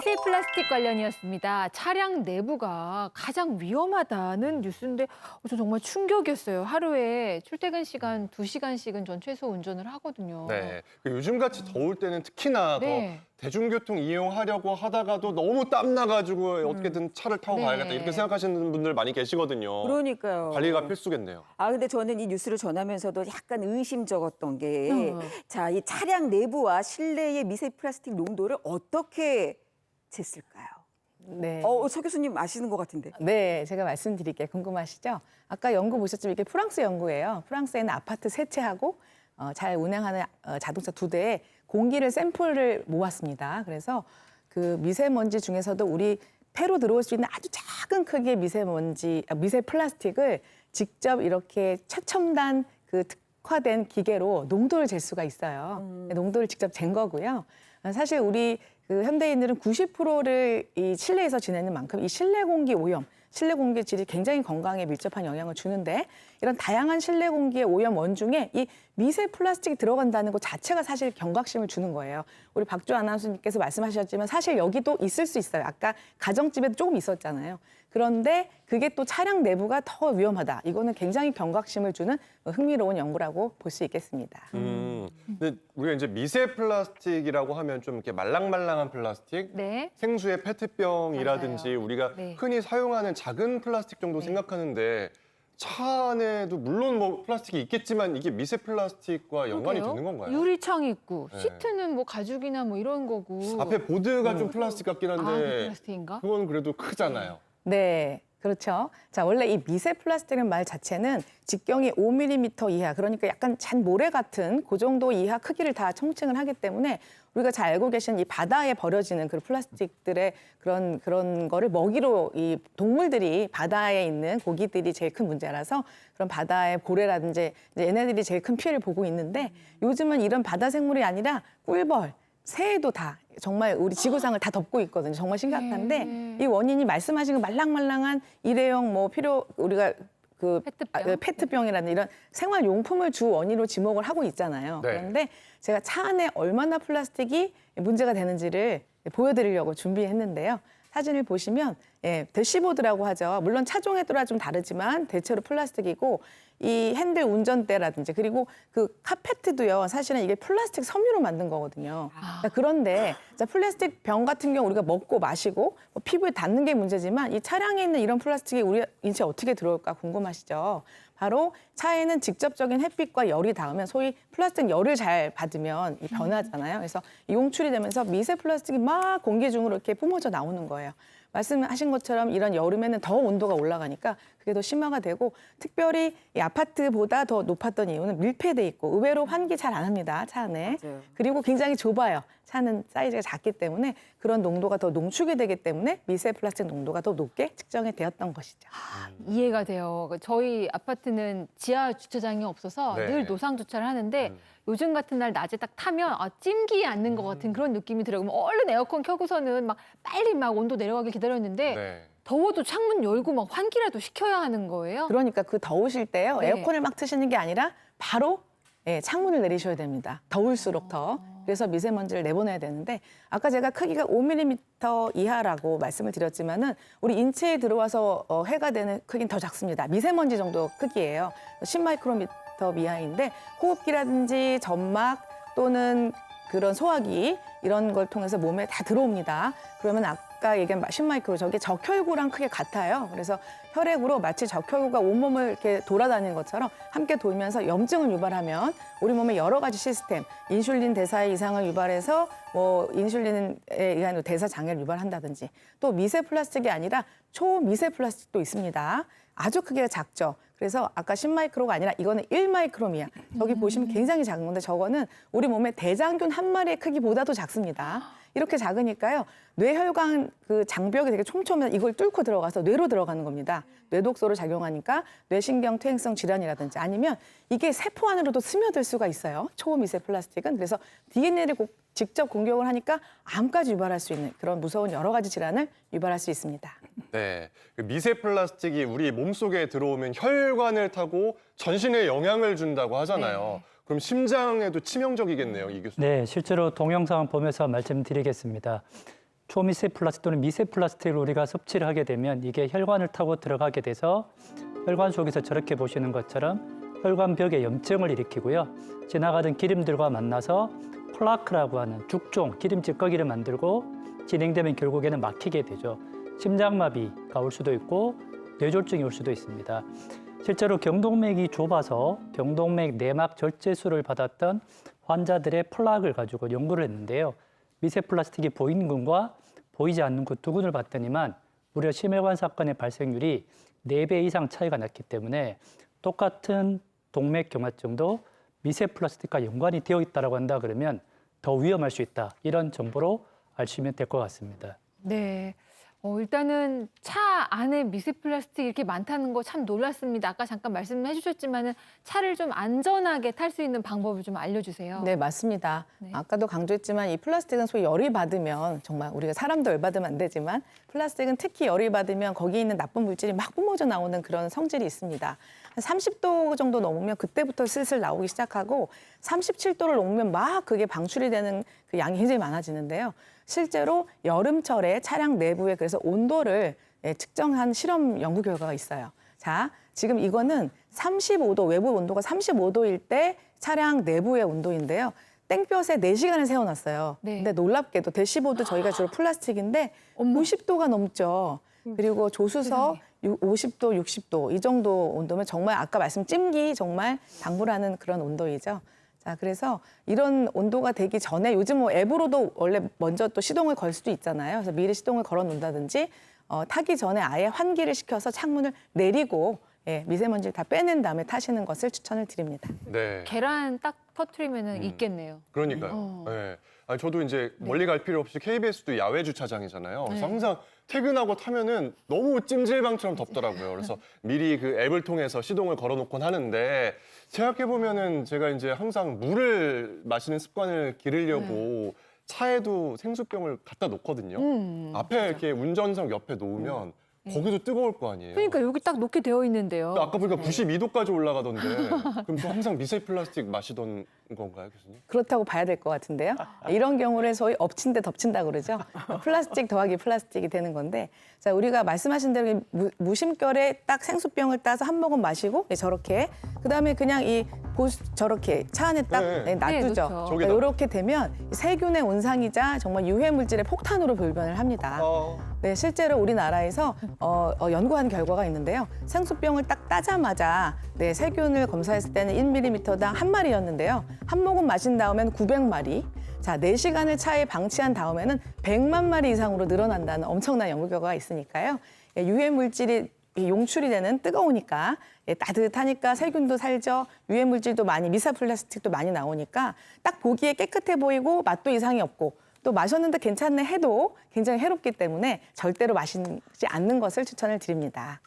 미세 플라스틱 관련이었습니다. 차량 내부가 가장 위험하다는 뉴스인데 저 정말 충격이었어요. 하루에 출퇴근 시간 2시간씩은 전 최소 운전을 하거든요. 네. 요즘같이 더울 때는 특히나 네. 더 대중교통 이용하려고 하다가도 너무 땀 나가지고 어떻게든 차를 타고 네. 가야겠다 이렇게 생각하시는 분들 많이 계시거든요. 그러니까요. 관리가 필수겠네요. 근데 저는 이 뉴스를 전하면서도 약간 의심쩍었던 게, 어. 자, 이 차량 내부와 실내의 미세 플라스틱 농도를 어떻게 쟀을까요? 네. 서 교수님 아시는 것 같은데. 네, 제가 말씀드릴게요. 궁금하시죠? 아까 연구 보셨지만 이게 프랑스 연구예요. 프랑스에는 아파트 세 채하고 잘 운행하는 자동차 2대에 공기를 샘플을 모았습니다. 그래서 그 미세먼지 중에서도 우리 폐로 들어올 수 있는 아주 작은 크기의 미세 플라스틱을 직접 이렇게 최첨단 그 특화된 기계로 농도를 잴 수가 있어요. 농도를 직접 잰 거고요. 사실 우리 그 현대인들은 90%를 이 실내에서 지내는 만큼 이 실내 공기 오염, 실내 공기 질이 굉장히 건강에 밀접한 영향을 주는데 이런 다양한 실내 공기의 오염 원중에 이 미세 플라스틱이 들어간다는 것 자체가 사실 경각심을 주는 거예요. 우리 박주 아나운서님께서 말씀하셨지만 사실 여기도 있을 수 있어요. 아까 가정집에도 조금 있었잖아요. 그런데 그게 또 차량 내부가 더 위험하다. 이거는 굉장히 경각심을 주는 흥미로운 연구라고 볼 수 있겠습니다. 근데 우리가 이제 미세 플라스틱이라고 하면 좀 이렇게 말랑말랑한 플라스틱, 네. 생수의 페트병이라든지 맞아요. 우리가 네. 흔히 사용하는 작은 플라스틱 정도 생각하는데 차 안에도 물론 뭐 플라스틱이 있겠지만 이게 미세 플라스틱과 연관이 그러게요. 되는 건가요? 유리창 있고 네. 시트는 뭐 가죽이나 뭐 이런 거고. 앞에 보드가 좀 플라스틱 같긴 그 한데 플라스틱인가? 그건 그래도 크잖아요. 네, 그렇죠. 자, 원래 이 미세 플라스틱이라는 말 자체는 직경이 5mm 이하, 그러니까 약간 잔 모래 같은 그 정도 이하 크기를 다 총칭을 하기 때문에 우리가 잘 알고 계신 이 바다에 버려지는 그 플라스틱들의 그런 거를 먹이로 이 동물들이 바다에 있는 고기들이 제일 큰 문제라서 그런 바다의 고래라든지 이제 얘네들이 제일 큰 피해를 보고 있는데 요즘은 이런 바다 생물이 아니라 꿀벌, 새도 다 정말 우리 지구상을 다 덮고 있거든요. 정말 심각한데 이 원인이 말씀하신 그 말랑말랑한 일회용 우리가 그 페트병? 페트병이라는 이런 생활용품을 주 원인으로 지목을 하고 있잖아요. 네. 그런데 제가 차 안에 얼마나 플라스틱이 문제가 되는지를 보여드리려고 준비했는데요. 사진을 보시면 대시보드라고 하죠. 물론 차종에 따라 좀 다르지만 대체로 플라스틱이고 이 핸들 운전대라든지 그리고 그 카페트도요. 사실은 이게 플라스틱 섬유로 만든 거거든요. 그런데 플라스틱 병 같은 경우 우리가 먹고 마시고 피부에 닿는 게 문제지만 이 차량에 있는 이런 플라스틱이 우리 인체에 어떻게 들어올까 궁금하시죠? 바로 차에는 직접적인 햇빛과 열이 닿으면 소위 플라스틱 열을 잘 받으면 이 변하잖아요. 그래서 이 용출이 되면서 미세 플라스틱이 막 공기 중으로 이렇게 뿜어져 나오는 거예요. 말씀하신 것처럼 이런 여름에는 더 온도가 올라가니까 그게 더 심화가 되고 특별히 이 아파트보다 더 높았던 이유는 밀폐돼 있고 의외로 환기 잘 안 합니다. 차 안에. 맞아요. 그리고 굉장히 좁아요. 차는 사이즈가 작기 때문에 그런 농도가 더 농축이 되기 때문에 미세 플라스틱 농도가 더 높게 측정이 되었던 것이죠. 이해가 돼요. 저희 아파트는 지하 주차장이 없어서 네. 늘 노상 주차를 하는데 요즘 같은 날 낮에 딱 타면 찜기에 앉는 것 같은 그런 느낌이 들어요. 그럼 얼른 에어컨 켜고서는 막 빨리 막 온도 내려가길 기다렸는데 네. 더워도 창문 열고 막 환기라도 시켜야 하는 거예요. 그러니까 그 더우실 때요. 네. 에어컨을 막 트시는 게 아니라 바로 창문을 내리셔야 됩니다. 더울수록 더. 그래서 미세먼지를 내보내야 되는데 아까 제가 크기가 5mm 이하라고 말씀을 드렸지만은 우리 인체에 들어와서 해가 되는 크기는 더 작습니다. 미세먼지 정도 크기예요. 10마이크로미터 이하인데 호흡기라든지 점막 또는 그런 소화기 이런 걸 통해서 몸에 다 들어옵니다. 그러면 아까 얘기한 10마이크로 저게 적혈구랑 크게 같아요. 그래서 혈액으로 마치 적혈구가 온몸을 이렇게 돌아다니는 것처럼 함께 돌면서 염증을 유발하면 우리 몸의 여러 가지 시스템, 인슐린 대사의 이상을 유발해서 인슐린에 의한 대사 장애를 유발한다든지 또 미세 플라스틱이 아니라 초미세 플라스틱도 있습니다. 아주 크기가 작죠. 그래서 아까 10마이크로가 아니라 이거는 1마이크로미야. 저기 보시면 굉장히 작은 건데 저거는 우리 몸의 대장균 한 마리의 크기보다도 작습니다. 이렇게 작으니까요. 뇌혈관 그 장벽이 되게 촘촘해서 이걸 뚫고 들어가서 뇌로 들어가는 겁니다. 뇌독소로 작용하니까 뇌신경 퇴행성 질환이라든지 아니면 이게 세포 안으로도 스며들 수가 있어요. 초미세 플라스틱은. 그래서 DNA를 직접 공격을 하니까 암까지 유발할 수 있는 그런 무서운 여러 가지 질환을 유발할 수 있습니다. 네, 그 미세 플라스틱이 우리 몸속에 들어오면 혈관을 타고 전신에 영향을 준다고 하잖아요. 그럼 심장에도 치명적이겠네요, 이 교수님. 네, 실제로 동영상 보면서 말씀드리겠습니다. 초미세 플라스틱 또는 미세 플라스틱을 우리가 섭취를 하게 되면 이게 혈관을 타고 들어가게 돼서 혈관 속에서 저렇게 보시는 것처럼 혈관벽에 염증을 일으키고요. 지나가던 기름들과 만나서 플라크라고 하는 죽종, 기름 찌꺼기를 만들고 진행되면 결국에는 막히게 되죠. 심장마비가 올 수도 있고 뇌졸중이 올 수도 있습니다. 실제로 경동맥이 좁아서 경동맥 내막 절제술을 받았던 환자들의 플락을 가지고 연구를 했는데요. 미세 플라스틱이 보이는 군과 보이지 않는 군 두 군을 봤더니만 무려 심혈관 사건의 발생률이 4배 이상 차이가 났기 때문에 똑같은 동맥경화증도 미세 플라스틱과 연관이 되어 있다고 한다 그러면 더 위험할 수 있다. 이런 정보로 아시면 될 것 같습니다. 네. 일단은 차 안에 미세 플라스틱 이렇게 많다는 거 참 놀랐습니다. 아까 잠깐 말씀해 주셨지만은 차를 좀 안전하게 탈 수 있는 방법을 좀 알려주세요. 네, 맞습니다. 네. 아까도 강조했지만 이 플라스틱은 소위 열이 받으면 정말 우리가 사람도 열 받으면 안 되지만 플라스틱은 특히 열이 받으면 거기에 있는 나쁜 물질이 막 뿜어져 나오는 그런 성질이 있습니다. 한 30도 정도 넘으면 그때부터 슬슬 나오기 시작하고 37도를 넘으면 막 그게 방출이 되는 그 양이 굉장히 많아지는데요. 실제로 여름철에 차량 내부에 그래서 온도를 측정한 실험 연구 결과가 있어요. 자, 지금 이거는 35도, 외부 온도가 35도일 때 차량 내부의 온도인데요. 땡볕에 4시간을 세워놨어요. 네. 근데 놀랍게도 대시보드 저희가 주로 플라스틱인데 50도가 넘죠. 그리고 조수석 50도, 60도 이 정도 온도면 정말 아까 말씀 찜기 정말 방불하는 그런 온도이죠. 자, 그래서 이런 온도가 되기 전에 요즘 뭐 앱으로도 원래 먼저 또 시동을 걸 수도 있잖아요. 그래서 미리 시동을 걸어 놓는다든지 타기 전에 아예 환기를 시켜서 창문을 내리고 미세먼지를 다 빼낸 다음에 타시는 것을 추천을 드립니다. 네. 계란 딱 터트리면은 있겠네요. 그러니까요. 네. 아니, 저도 이제 멀리 갈 필요 없이 KBS도 야외 주차장이잖아요. 그래서 항상 퇴근하고 타면은 너무 찜질방처럼 덥더라고요. 그래서 미리 그 앱을 통해서 시동을 걸어놓곤 하는데 생각해 보면은 제가 이제 항상 물을 마시는 습관을 기르려고 차에도 생수병을 갖다 놓거든요. 앞에 이렇게 운전석 옆에 놓으면 거기도 뜨거울 거 아니에요. 그러니까 여기 딱 놓게 되어 있는데요. 아까 보니까 92도까지 올라가던데 그럼 또 항상 미세 플라스틱 마시던 건가요, 교수님? 그렇다고 봐야 될 것 같은데요. 이런 경우를 소위 엎친 데 덮친다 그러죠. 플라스틱 더하기 플라스틱이 되는 건데, 자, 우리가 말씀하신 대로 무심결에 딱 생수병을 따서 한 모금 마시고 저렇게 그다음에 그냥 저렇게 차 안에 딱 네. 놔두죠. 네, 놓죠. 저기다. 이렇게 되면 세균의 온상이자 정말 유해 물질의 폭탄으로 돌변을 합니다. 네, 실제로 우리나라에서 연구한 결과가 있는데요. 생수병을 딱 따자마자 세균을 검사했을 때는 1ml당 한 마리였는데요. 한 모금 마신 다음에는 900마리. 자, 4시간을 차에 방치한 다음에는 100만 마리 이상으로 늘어난다는 엄청난 연구 결과가 있으니까요. 유해 물질이 용출이 되는 뜨거우니까 따뜻하니까 세균도 살죠. 유해 물질도 많이 미세 플라스틱도 많이 나오니까 딱 보기에 깨끗해 보이고 맛도 이상이 없고 또 마셨는데 괜찮네 해도 굉장히 해롭기 때문에 절대로 마시지 않는 것을 추천을 드립니다.